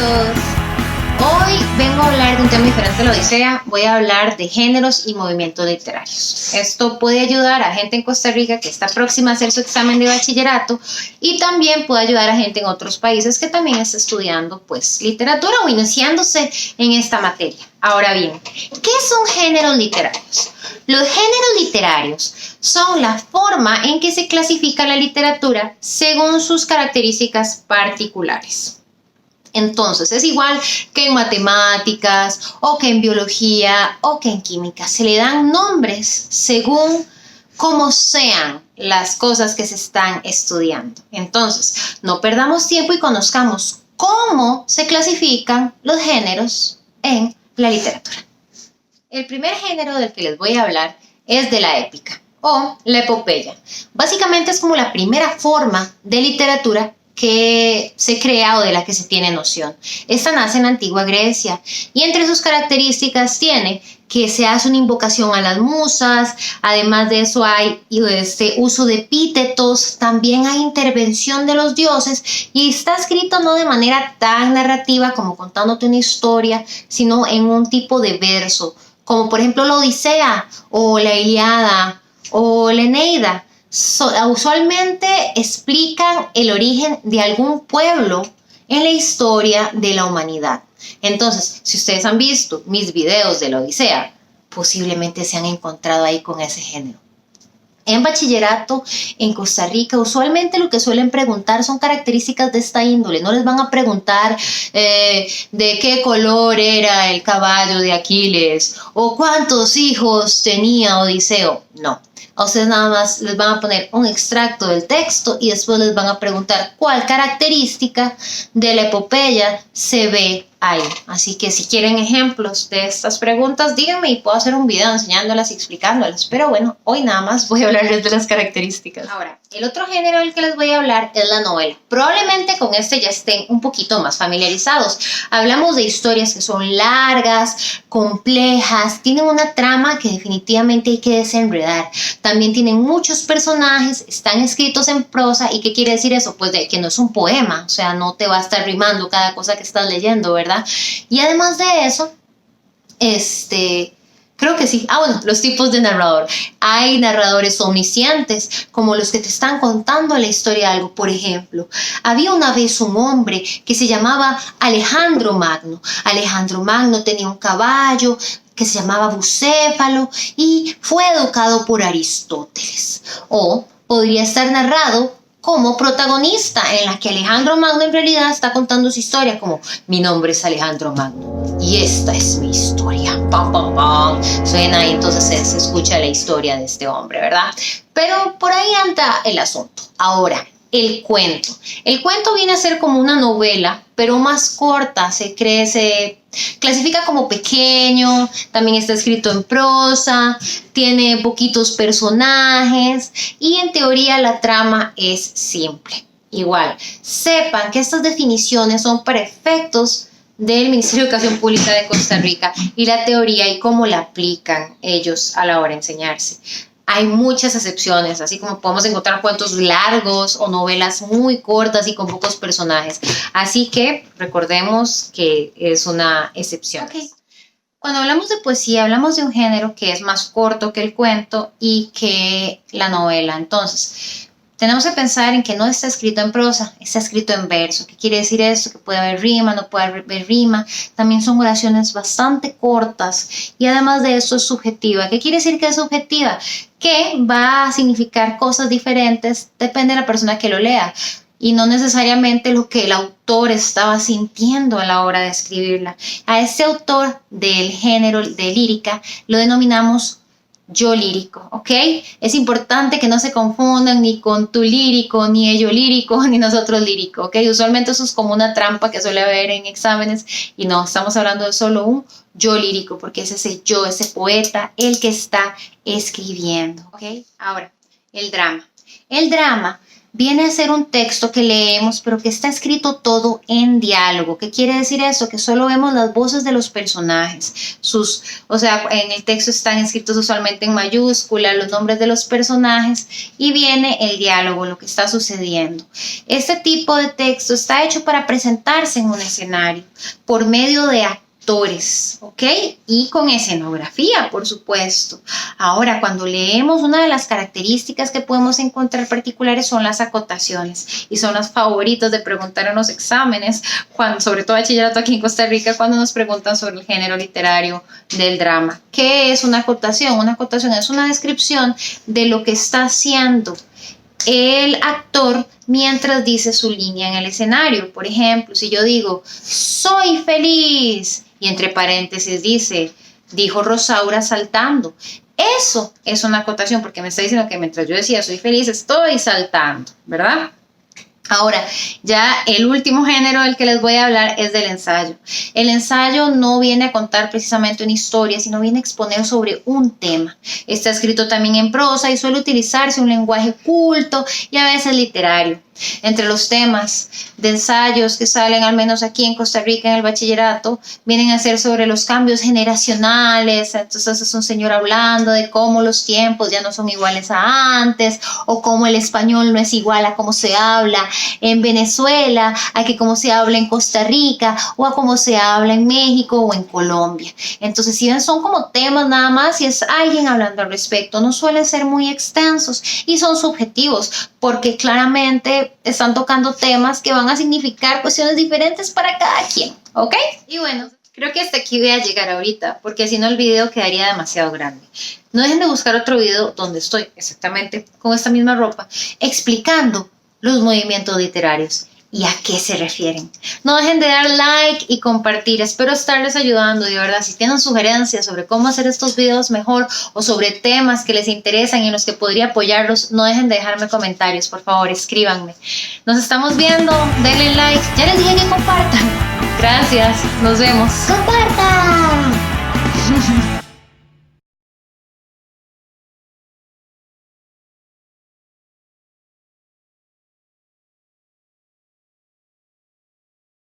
todos. Hoy vengo a hablar de un tema diferente de la Odisea. Voy a hablar de géneros y movimientos literarios. Esto puede ayudar a gente en Costa Rica que está próxima a hacer su examen de bachillerato y también puede ayudar a gente en otros países que también está estudiando literatura o iniciándose en esta materia. Ahora bien, ¿qué son géneros literarios? Los géneros literarios son la forma en que se clasifica la literatura según sus características particulares. Entonces, es igual que en matemáticas, o que en biología, o que en química. Se le dan nombres según cómo sean las cosas que se están estudiando. Entonces, no perdamos tiempo y conozcamos cómo se clasifican los géneros en la literatura. El primer género del que les voy a hablar es de la épica o la epopeya. Básicamente es como la primera forma de literatura que se crea o de la que se tiene noción. Esta nace en la antigua Grecia y entre sus características tiene que se hace una invocación a las musas, además de eso hay uso de epítetos, también hay intervención de los dioses y está escrito no de manera tan narrativa como contándote una historia, sino en un tipo de verso, como por ejemplo la Odisea o la Ilíada o la Eneida. Usualmente explican el origen de algún pueblo en la historia de la humanidad. Entonces, si ustedes han visto mis videos de la Odisea, posiblemente se han encontrado ahí con ese género. En bachillerato en Costa Rica, usualmente lo que suelen preguntar son características de esta índole. No les van a preguntar de qué color era el caballo de Aquiles o cuántos hijos tenía Odiseo. No. A ustedes nada más les van a poner un extracto del texto y después les van a preguntar cuál característica de la epopeya se ve ahí. Así que si quieren ejemplos de estas preguntas, díganme y puedo hacer un video enseñándolas y explicándolas. Pero bueno, hoy nada más voy a hablarles de las características. Ahora, el otro género del que les voy a hablar es la novela. Probablemente con este ya estén un poquito más familiarizados. Hablamos de historias que son largas, complejas, tienen una trama que definitivamente hay que desenredar. También tienen muchos personajes, están escritos en prosa. ¿Y qué quiere decir eso? Pues de que no es un poema, o sea, no te va a estar rimando cada cosa que estás leyendo, ¿verdad? Y además de eso, creo que sí. Los tipos de narrador. Hay narradores omniscientes, como los que te están contando la historia de algo. Por ejemplo, había una vez un hombre que se llamaba Alejandro Magno. Alejandro Magno tenía un caballo que se llamaba Bucéfalo y fue educado por Aristóteles. O podría estar narrado como protagonista, en la que Alejandro Magno en realidad está contando su historia, como mi nombre es Alejandro Magno y esta es mi historia. Pam, pam, pam. Suena y entonces se escucha la historia de este hombre, ¿verdad? Pero por ahí anda el asunto. Ahora, el cuento. El cuento viene a ser como una novela, pero más corta. Se clasifica como pequeño, también está escrito en prosa, tiene poquitos personajes y en teoría la trama es simple. Igual, sepan que estas definiciones son para efectos del Ministerio de Educación Pública de Costa Rica y la teoría y cómo la aplican ellos a la hora de enseñarse. Hay muchas excepciones, así como podemos encontrar cuentos largos o novelas muy cortas y con pocos personajes. Así que recordemos que es una excepción. Okay. Cuando hablamos de poesía, hablamos de un género que es más corto que el cuento y que la novela. Entonces, tenemos que pensar en que no está escrito en prosa, está escrito en verso. ¿Qué quiere decir esto? Que puede haber rima, no puede haber rima. También son oraciones bastante cortas y además de eso es subjetiva. ¿Qué quiere decir que es subjetiva? Que va a significar cosas diferentes, depende de la persona que lo lea. Y no necesariamente lo que el autor estaba sintiendo a la hora de escribirla. A este autor del género de lírica lo denominamos yo lírico, ¿ok? Es importante que no se confundan ni con tú lírico, ni ello lírico, ni nosotros lírico, ¿ok? Usualmente eso es como una trampa que suele haber en exámenes y no, estamos hablando de solo un yo lírico, porque es ese yo, ese poeta, el que está escribiendo, ¿ok? Ahora, el drama. El drama viene a ser un texto que leemos, pero que está escrito todo en diálogo. ¿Qué quiere decir eso? Que solo vemos las voces de los personajes. En el texto están escritos usualmente en mayúscula los nombres de los personajes y viene el diálogo, lo que está sucediendo. Este tipo de texto está hecho para presentarse en un escenario por medio de actores, ¿ok? Y con escenografía, por supuesto. Ahora, cuando leemos, una de las características que podemos encontrar particulares son las acotaciones, y son las favoritas de preguntar en los exámenes, sobre todo bachillerato aquí en Costa Rica, cuando nos preguntan sobre el género literario del drama. ¿Qué es una acotación? Una acotación es una descripción de lo que está haciendo el actor mientras dice su línea en el escenario. Por ejemplo, si yo digo, soy feliz, y entre paréntesis dijo Rosaura saltando. Eso es una acotación, porque me está diciendo que mientras yo decía soy feliz, estoy saltando, ¿verdad? Ahora, ya el último género del que les voy a hablar es del ensayo. El ensayo no viene a contar precisamente una historia, sino viene a exponer sobre un tema. Está escrito también en prosa y suele utilizarse un lenguaje culto y a veces literario. Entre los temas de ensayos que salen, al menos aquí en Costa Rica en el bachillerato, vienen a ser sobre los cambios generacionales. Entonces es un señor hablando de cómo los tiempos ya no son iguales a antes, o cómo el español no es igual a cómo se habla en Venezuela, a que cómo se habla en Costa Rica, o a cómo se habla en México o en Colombia. Entonces, si ven, son como temas nada más y es alguien hablando al respecto. No suelen ser muy extensos y son subjetivos, porque claramente están tocando temas que van a significar cuestiones diferentes para cada quien, ¿ok? Y bueno, creo que hasta aquí voy a llegar ahorita, porque si no el video quedaría demasiado grande. No dejen de buscar otro video donde estoy exactamente con esta misma ropa, explicando los movimientos literarios y a qué se refieren. No dejen de dar like y compartir. Espero estarles ayudando, de verdad. Si tienen sugerencias sobre cómo hacer estos videos mejor o sobre temas que les interesan y en los que podría apoyarlos, no dejen de dejarme comentarios, por favor, escríbanme. Nos estamos viendo, denle like. Ya les dije que compartan. Gracias, nos vemos. ¡Compartan!